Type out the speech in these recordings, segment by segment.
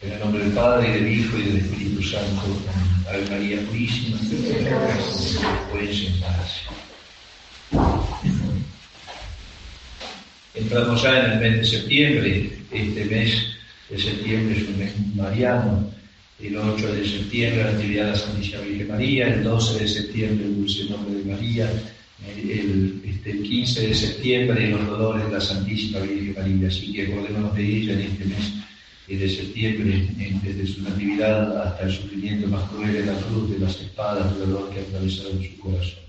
En el nombre del Padre, y del Hijo, y del Espíritu Santo. Ave María Purísima, pueden sentarse. Entramos ya en el mes de septiembre. Este mes de septiembre es un mes mariano. El 8 de septiembre, la Natividad de la Santísima Virgen María. El 12 de septiembre, el dulce nombre de María. El 15 de septiembre, los dolores de la Santísima Virgen María. Así que acordémonos de ella en este mes de septiembre, desde su natividad hasta el sufrimiento más cruel de la cruz, de las espadas, del dolor que ha atravesado su corazón.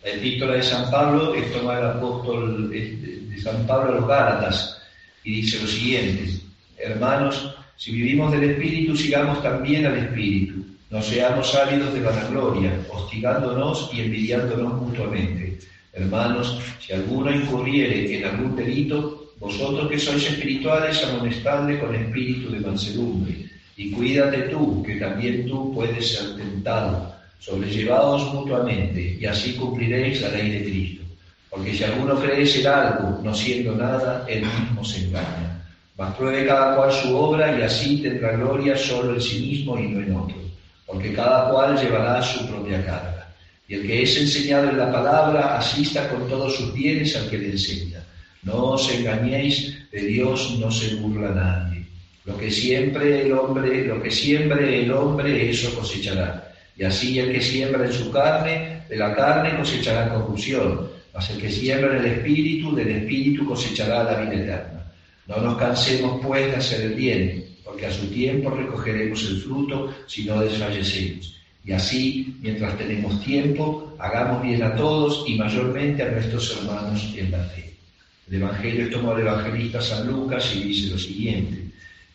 La epístola de San Pablo es toma del apóstol de San Pablo a los Gálatas y dice lo siguiente: hermanos, si vivimos del Espíritu, sigamos también al Espíritu. No seamos ávidos de vanagloria, hostigándonos y envidiándonos mutuamente. Hermanos, si alguno incurriere en algún delito, vosotros que sois espirituales, amonestadle con espíritu de mansedumbre, y cuídate tú, que también tú puedes ser tentado. Sobrellevaos mutuamente, y así cumpliréis la ley de Cristo. Porque si alguno cree ser algo, no siendo nada, él mismo se engaña. Mas pruebe cada cual su obra, y así tendrá gloria solo en sí mismo y no en otro. Porque cada cual llevará su propia carga. Y el que es enseñado en la palabra, asista con todos sus bienes al que le enseña. No os engañéis, de Dios no se burla nadie. Lo que siembre el hombre, eso cosechará. Y así el que siembra en su carne, de la carne cosechará corrupción. Mas el que siembra en el Espíritu, del Espíritu cosechará la vida eterna. No nos cansemos pues de hacer el bien, porque a su tiempo recogeremos el fruto si no desfallecemos. Y así, mientras tenemos tiempo, hagamos bien a todos y mayormente a nuestros hermanos en la fe. El Evangelio es tomado del evangelista San Lucas y dice lo siguiente: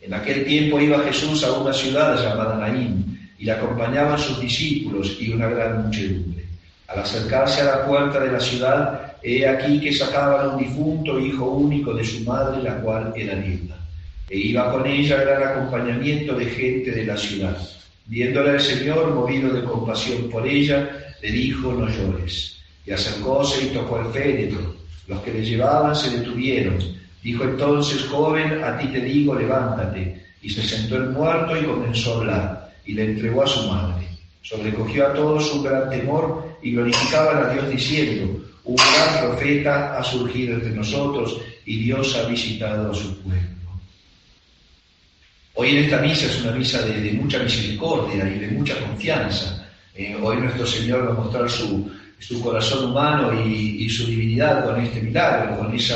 en aquel tiempo iba Jesús a una ciudad llamada Naín, y le acompañaban sus discípulos y una gran muchedumbre. Al acercarse a la puerta de la ciudad, he aquí que sacaban un difunto hijo único de su madre, la cual era viuda. E iba con ella gran acompañamiento de gente de la ciudad. Viéndola el Señor, movido de compasión por ella, le dijo: no llores. Y acercóse y tocó el féretro. Los que le llevaban se detuvieron. Dijo entonces: joven, a ti te digo, levántate. Y se sentó el muerto y comenzó a hablar, y le entregó a su madre. Sobrecogió a todos un gran temor y glorificaban a Dios diciendo: un gran profeta ha surgido entre nosotros y Dios ha visitado a su pueblo. Hoy en esta misa es una misa de mucha misericordia y de mucha confianza. Hoy nuestro Señor va a mostrar su corazón humano y su divinidad con este milagro, con ese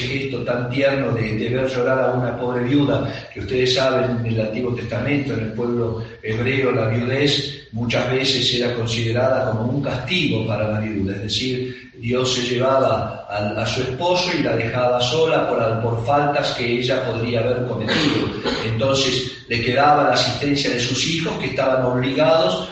gesto tan tierno de ver llorar a una pobre viuda, que ustedes saben, en el Antiguo Testamento, en el pueblo hebreo, la viudez muchas veces era considerada como un castigo para la viuda, es decir, Dios se llevaba a su esposo y la dejaba sola por faltas que ella podría haber cometido. Entonces le quedaba la asistencia de sus hijos, que estaban obligados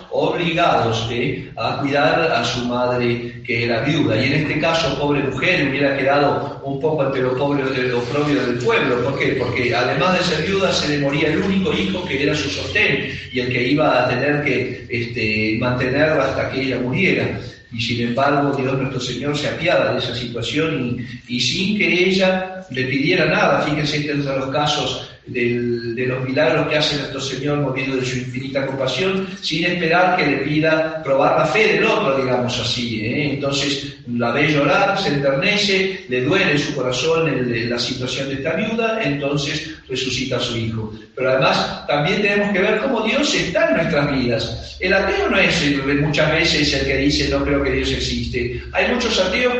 a cuidar a su madre, que era viuda. Y en este caso, pobre mujer, hubiera quedado un poco ante lo propio del pueblo. ¿Por qué? Porque además de ser viuda, se le moría el único hijo que era su sostén y el que iba a tener que mantenerla hasta que ella muriera. Y sin embargo, Dios nuestro Señor se apiada de esa situación y sin que ella le pidiera nada. Fíjense entre los casos de los milagros que hace nuestro Señor, movido de su infinita compasión, sin esperar que le pida probar la fe del otro, digamos así. Entonces la ve llorar, se enternece, le duele en su corazón la situación de esta viuda, entonces resucita a su hijo. Pero además también tenemos que ver cómo Dios está en nuestras vidas. El ateo no es muchas veces el que dice no creo que Dios existe. Hay muchos ateos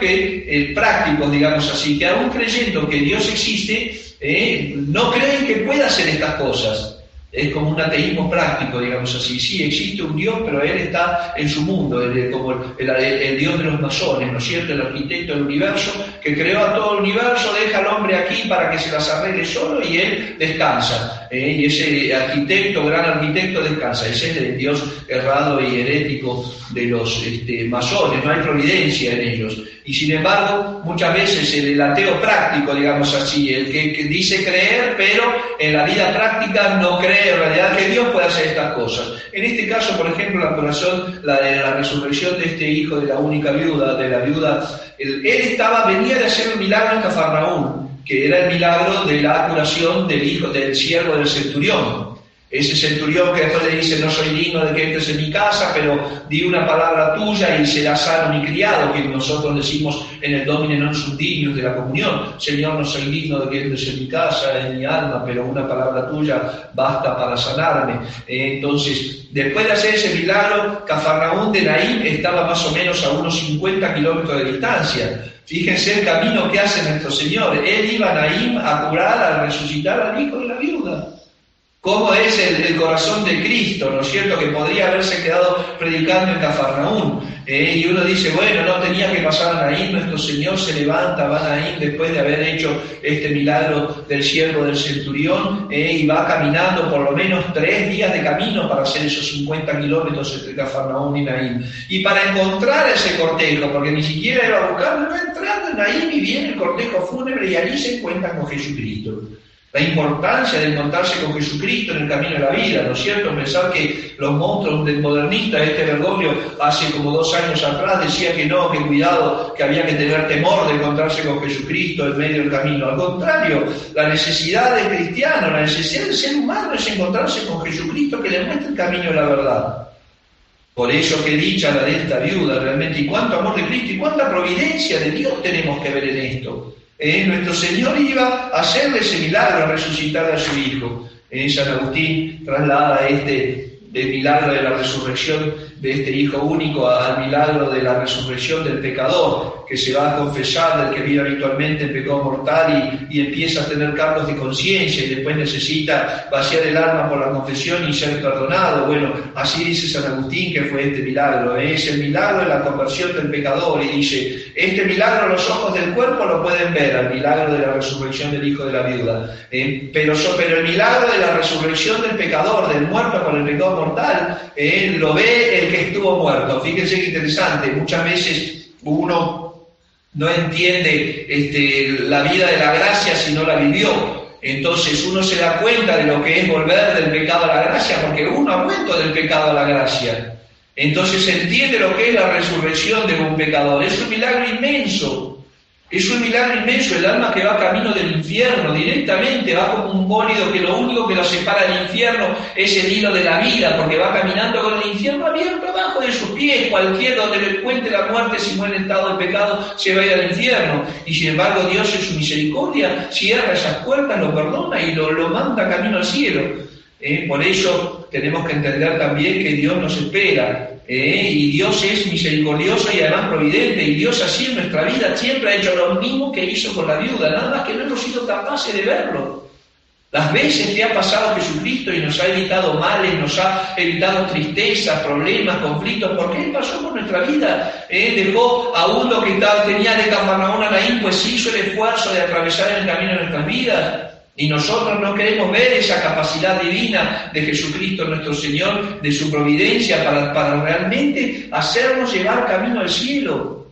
prácticos, digamos así, que aún creyendo que Dios existe, no creen que pueda hacer estas cosas. Es como un ateísmo práctico, digamos así. Sí, existe un Dios, pero Él está en su mundo, como el Dios de los masones, ¿no es cierto? El arquitecto del universo, que creó a todo el universo, deja al hombre aquí para que se las arregle solo y Él descansa. Y ese gran arquitecto descansa. Ese es el Dios errado y herético de los masones, no hay providencia en ellos. Y sin embargo, muchas veces el ateo práctico, digamos así, el que dice creer, pero en la vida práctica no cree en realidad que Dios pueda hacer estas cosas. En este caso, por ejemplo, la resurrección de este hijo de la única viuda, él venía de hacer un milagro en Cafarnaúm, que era el milagro de la curación del siervo del centurión. Ese centurión que después le dice: no soy digno de que entres en mi casa, pero di una palabra tuya y será sano mi criado, que nosotros decimos en el Domine non sum dignus de la comunión: Señor, no soy digno de que entres en mi casa, en mi alma, pero una palabra tuya basta para sanarme. Entonces, después de hacer ese milagro, Cafarnaúm de Naín estaba más o menos a unos 50 kilómetros de distancia. Fíjense el camino que hace nuestro Señor. Él iba a Naín a curar, a resucitar al hijo de la viuda. ¿Cómo es el corazón de Cristo, ¿no es cierto?, que podría haberse quedado predicando en Cafarnaúm? Y uno dice: bueno, no tenía que pasar a Naín. Nuestro Señor se levanta, va a Naín después de haber hecho este milagro del siervo del centurión, y va caminando por lo menos 3 días de camino para hacer esos 50 kilómetros entre Cafarnaúm y Naín. Y para encontrar ese cortejo, porque ni siquiera iba a buscarlo, va entrando en Naín y viene el cortejo fúnebre y allí se encuentran con Jesucristo. La importancia de encontrarse con Jesucristo en el camino de la vida, ¿no es cierto? Pensar que los monstruos del modernista, Bergoglio, hace como 2 años atrás decía que no, que cuidado, que había que tener temor de encontrarse con Jesucristo en medio del camino. Al contrario, la necesidad del cristiano, la necesidad del ser humano es encontrarse con Jesucristo, que le muestra el camino de la verdad. Por eso que dicha la de esta viuda realmente, y cuánto amor de Cristo y cuánta providencia de Dios tenemos que ver en esto. Nuestro Señor iba a hacerle ese milagro, a resucitar a su Hijo. San Agustín traslada del milagro de la resurrección de este Hijo único al milagro de la resurrección del pecador, que se va a confesar, del que vive habitualmente en pecado mortal y empieza a tener cargos de conciencia y después necesita vaciar el alma por la confesión y ser perdonado. Bueno, así dice San Agustín que fue este milagro. Es el milagro de la conversión del pecador, y dice: este milagro los ojos del cuerpo lo pueden ver, el milagro de la resurrección del hijo de la viuda, pero el milagro de la resurrección del pecador, del muerto por el pecado mortal, lo ve el que estuvo muerto. Fíjense qué interesante, muchas veces uno no entiende la vida de la gracia si no la vivió. Entonces uno se da cuenta de lo que es volver del pecado a la gracia, porque uno ha vuelto del pecado a la gracia. Entonces se entiende lo que es la resurrección de un pecador. Es un milagro inmenso. Es un milagro inmenso. El alma que va camino del infierno directamente, va como un bólido que lo único que lo separa del infierno es el hilo de la vida, porque va caminando con el infierno abierto abajo de sus pies. Cualquiera donde le cuente la muerte, si muere en estado de pecado, se va a ir al infierno. Y sin embargo Dios en su misericordia cierra esas puertas, lo perdona y lo manda camino al cielo. Por eso tenemos que entender también que Dios nos espera. Y Dios es misericordioso y además providente, y Dios así en nuestra vida siempre ha hecho lo mismo que hizo con la viuda, nada más que no hemos sido capaces de verlo. Las veces que ha pasado Jesucristo y nos ha evitado males, nos ha evitado tristezas, problemas, conflictos, porque Él pasó por nuestra vida. Dejó a uno que tenía de Cafarnaúm a Naín, pues hizo el esfuerzo de atravesar el camino de nuestras vidas. Y nosotros no queremos ver esa capacidad divina de Jesucristo nuestro Señor, de su providencia para realmente hacernos llevar camino al cielo.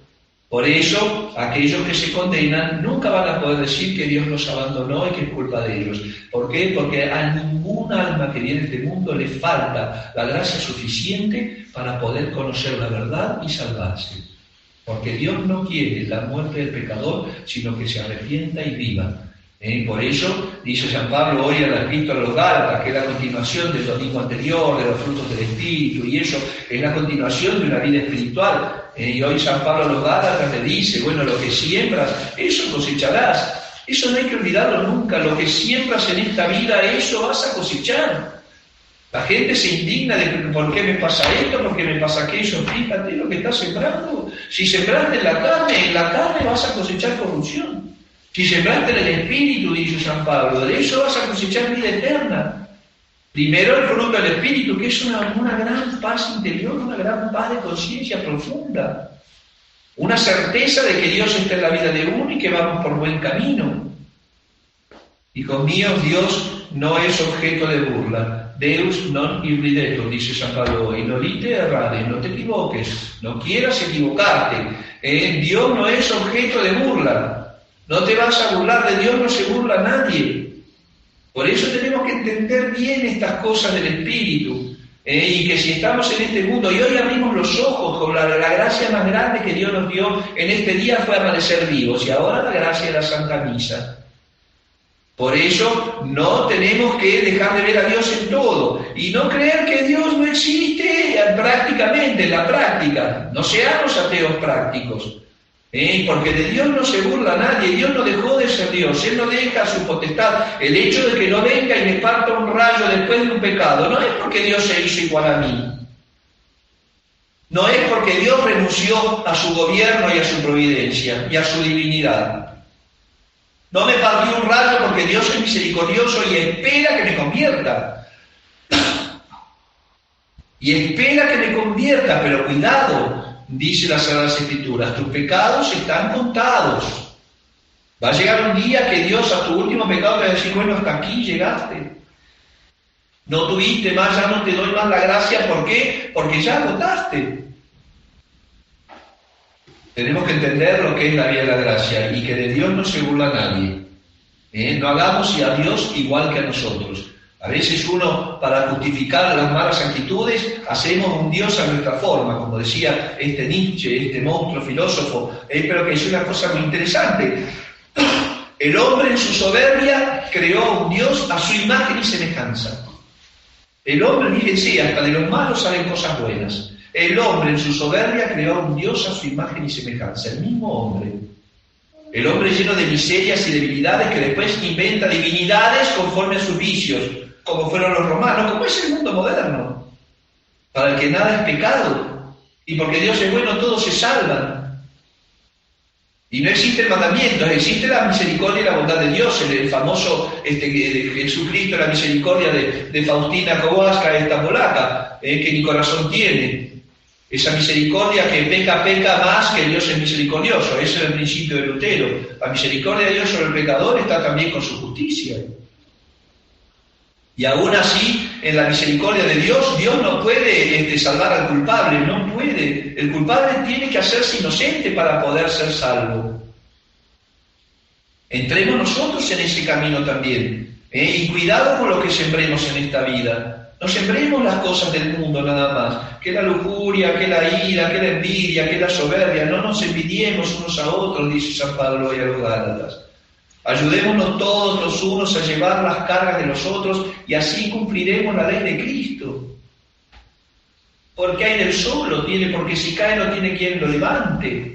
Por eso, aquellos que se condenan nunca van a poder decir que Dios los abandonó y que es culpa de ellos. ¿Por qué? Porque a ningún alma que viene de este mundo le falta la gracia suficiente para poder conocer la verdad y salvarse. Porque Dios no quiere la muerte del pecador, sino que se arrepienta y viva. Por eso dice San Pablo hoy en la Epístola a los Gálatas, que es la continuación del domingo anterior, de los frutos del Espíritu, y eso es la continuación de una vida espiritual. Y hoy San Pablo a los Gálatas le dice: bueno, lo que siembras, eso cosecharás. Eso no hay que olvidarlo nunca. Lo que siembras en esta vida, eso vas a cosechar. La gente se indigna de por qué me pasa esto, por qué me pasa aquello. Fíjate lo que estás sembrando. Si sembraste en la carne vas a cosechar corrupción. Si sembraste en el Espíritu, dice San Pablo, de eso vas a cosechar vida eterna. Primero el fruto del Espíritu, que es una gran paz interior, una gran paz de conciencia profunda. Una certeza de que Dios está en la vida de uno y que vamos por buen camino. Hijos míos, Dios no es objeto de burla. Deus non irridetur, dice San Pablo hoy. No lite errare, no te equivoques, no quieras equivocarte. Dios no es objeto de burla. No te vas a burlar de Dios, no se burla nadie. Por eso tenemos que entender bien estas cosas del Espíritu. Y que si estamos en este mundo, y hoy abrimos los ojos con la gracia más grande que Dios nos dio en este día fue amanecer vivos, y ahora la gracia de la Santa Misa. Por eso no tenemos que dejar de ver a Dios en todo y no creer que Dios no existe prácticamente, en la práctica. No seamos ateos prácticos, porque de Dios no se burla nadie. Dios no dejó de ser Dios, Él no deja su potestad. El hecho de que no venga y me parta un rayo después de un pecado no es porque Dios se hizo igual a mí. No es porque Dios renunció a su gobierno y a su providencia y a su divinidad. No me partió un rayo porque Dios es misericordioso y espera que me convierta. Y espera que me convierta, pero cuidado, dice las Sagradas Escrituras, tus pecados están contados. Va a llegar un día que Dios a tu último pecado te va a decir, bueno, hasta aquí llegaste. No tuviste más, ya no te doy más la gracia. ¿Por qué? Porque ya agotaste. Tenemos que entender lo que es la vía de la gracia y que de Dios no se burla nadie. No hagamos a Dios igual que a nosotros. A veces uno, para justificar las malas actitudes, hacemos un Dios a nuestra forma, como decía Nietzsche, este monstruo filósofo, pero que es una cosa muy interesante. El hombre en su soberbia creó un Dios a su imagen y semejanza. El hombre, fíjense, hasta de los malos salen cosas buenas. El hombre en su soberbia creó un Dios a su imagen y semejanza, el mismo hombre. El hombre lleno de miserias y debilidades que después inventa divinidades conforme a sus vicios, como fueron los romanos, como es el mundo moderno, para el que nada es pecado. Y porque Dios es bueno, todos se salvan. Y no existen mandamientos, existe la misericordia y la bondad de Dios, el famoso de Jesucristo, la misericordia de Faustina Kowalska, esta polaca, que mi corazón tiene. Esa misericordia que peca más que Dios es misericordioso. Ese es el principio de Lutero. La misericordia de Dios sobre el pecador está también con su justicia. Y aún así, en la misericordia de Dios, Dios no puede salvar al culpable, no puede. El culpable tiene que hacerse inocente para poder ser salvo. Entremos nosotros en ese camino también. Y cuidado con lo que sembremos en esta vida. No sembremos las cosas del mundo nada más, que la lujuria, que la ira, que la envidia, que la soberbia. No nos envidiemos unos a otros, dice San Pablo y a los Gálatas. Ayudémonos todos los unos a llevar las cargas de los otros y así cumpliremos la ley de Cristo. Porque hay del solo, porque si cae no tiene quien lo levante.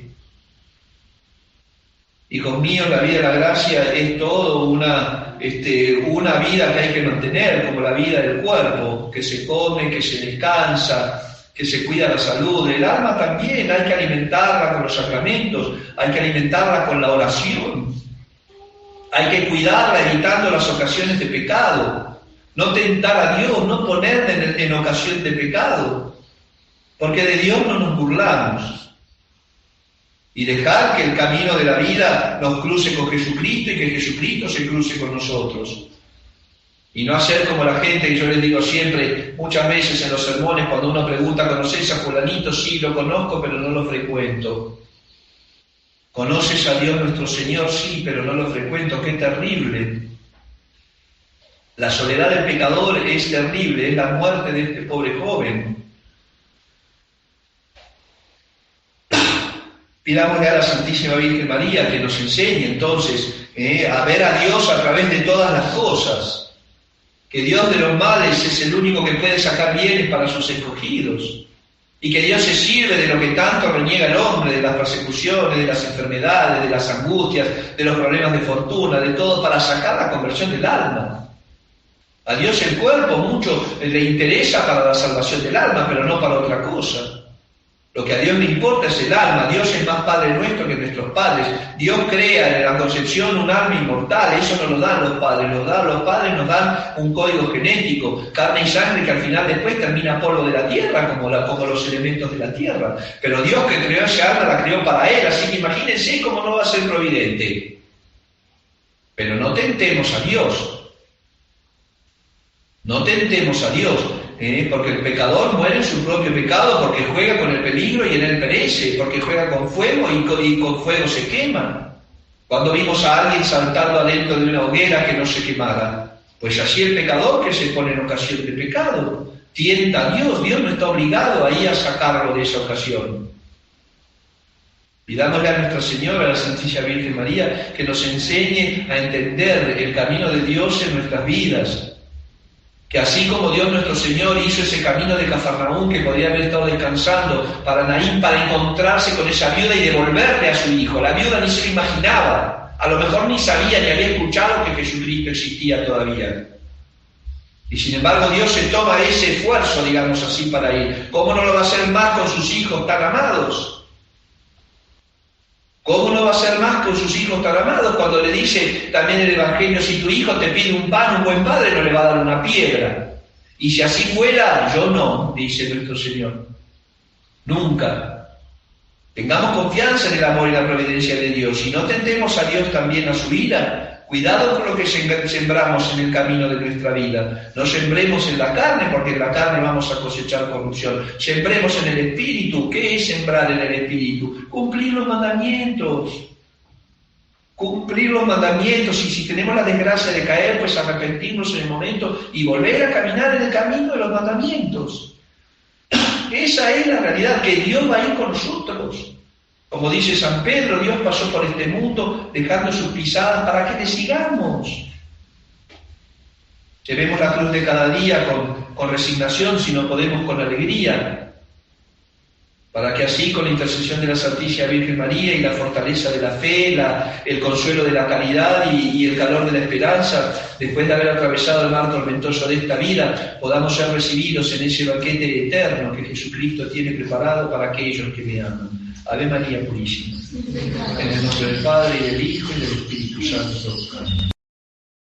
Hijos míos, la vida de la gracia es todo una vida que hay que mantener, como la vida del cuerpo, que se come, que se descansa, que se cuida la salud. El alma también hay que alimentarla con los sacramentos, hay que alimentarla con la oración, hay que cuidarla evitando las ocasiones de pecado, no tentar a Dios, no ponerle en ocasión de pecado, porque de Dios no nos burlamos. Y dejar que el camino de la vida nos cruce con Jesucristo y que Jesucristo se cruce con nosotros. Y no hacer como la gente, que yo les digo siempre, muchas veces en los sermones, cuando uno pregunta, ¿conoces a fulanito? Sí, lo conozco, pero no lo frecuento. ¿Conoces a Dios nuestro Señor? Sí, pero no lo frecuento. ¡Qué terrible! La soledad del pecador es terrible, es la muerte de este pobre joven. Pidámosle a la Santísima Virgen María que nos enseñe entonces a ver a Dios a través de todas las cosas, que Dios de los males es el único que puede sacar bienes para sus escogidos, y que Dios se sirve de lo que tanto reniega el hombre, de las persecuciones, de las enfermedades, de las angustias, de los problemas de fortuna, de todo, para sacar la conversión del alma. A Dios el cuerpo mucho le interesa para la salvación del alma, pero no para otra cosa. Lo que a Dios le importa es el alma. Dios es más Padre nuestro que nuestros padres. Dios crea en la concepción un alma inmortal. Eso no lo dan los padres. Los padres nos dan un código genético, carne y sangre, que al final después termina polvo de la tierra, como los elementos de la tierra. Pero Dios que creó esa alma la creó para Él. Así que imagínense cómo no va a ser providente. Pero no tentemos a Dios. No tentemos a Dios. Porque el pecador muere en su propio pecado, porque juega con el peligro y en él perece, porque juega con fuego y con fuego se quema. Cuando vimos a alguien saltando adentro de una hoguera que no se quemara, pues así el pecador que se pone en ocasión de pecado, tienta a Dios. Dios no está obligado ahí a sacarlo de esa ocasión. Pidámosle a Nuestra Señora, a la Santísima Virgen María, que nos enseñe a entender el camino de Dios en nuestras vidas. Que así como Dios nuestro Señor hizo ese camino de Cafarnaúm, que podía haber estado descansando para Naín, para encontrarse con esa viuda y devolverle a su hijo. La viuda ni se lo imaginaba, a lo mejor ni sabía ni había escuchado que Jesucristo existía todavía. Y sin embargo Dios se toma ese esfuerzo, digamos así, para ir. ¿Cómo no lo va a hacer más con sus hijos tan amados? ¿Cómo no va a ser más con sus hijos tan amados? Cuando le dice también el Evangelio, si tu hijo te pide un pan, un buen padre no le va a dar una piedra. Y si así fuera, yo no, dice nuestro Señor. Nunca. Tengamos confianza en el amor y la providencia de Dios y no tentemos a Dios también a su ira. Cuidado con lo que sembramos en el camino de nuestra vida. No sembremos en la carne, porque en la carne vamos a cosechar corrupción. Sembremos en el Espíritu. ¿Qué es sembrar en el Espíritu? Cumplir los mandamientos. Cumplir los mandamientos. Y si tenemos la desgracia de caer, pues arrepentirnos en el momento y volver a caminar en el camino de los mandamientos. Esa es la realidad, que Dios va a ir con nosotros. Como dice San Pedro, Dios pasó por este mundo dejando sus pisadas para que le sigamos. Llevemos la cruz de cada día con resignación, si no podemos con alegría, para que así, con la intercesión de la Santísima Virgen María y la fortaleza de la fe, el consuelo de la caridad y el calor de la esperanza, después de haber atravesado el mar tormentoso de esta vida, podamos ser recibidos en ese banquete eterno que Jesucristo tiene preparado para aquellos que le aman. Ave María Purísima. En el nombre del Padre, y del Hijo, y del Espíritu Santo. Amén.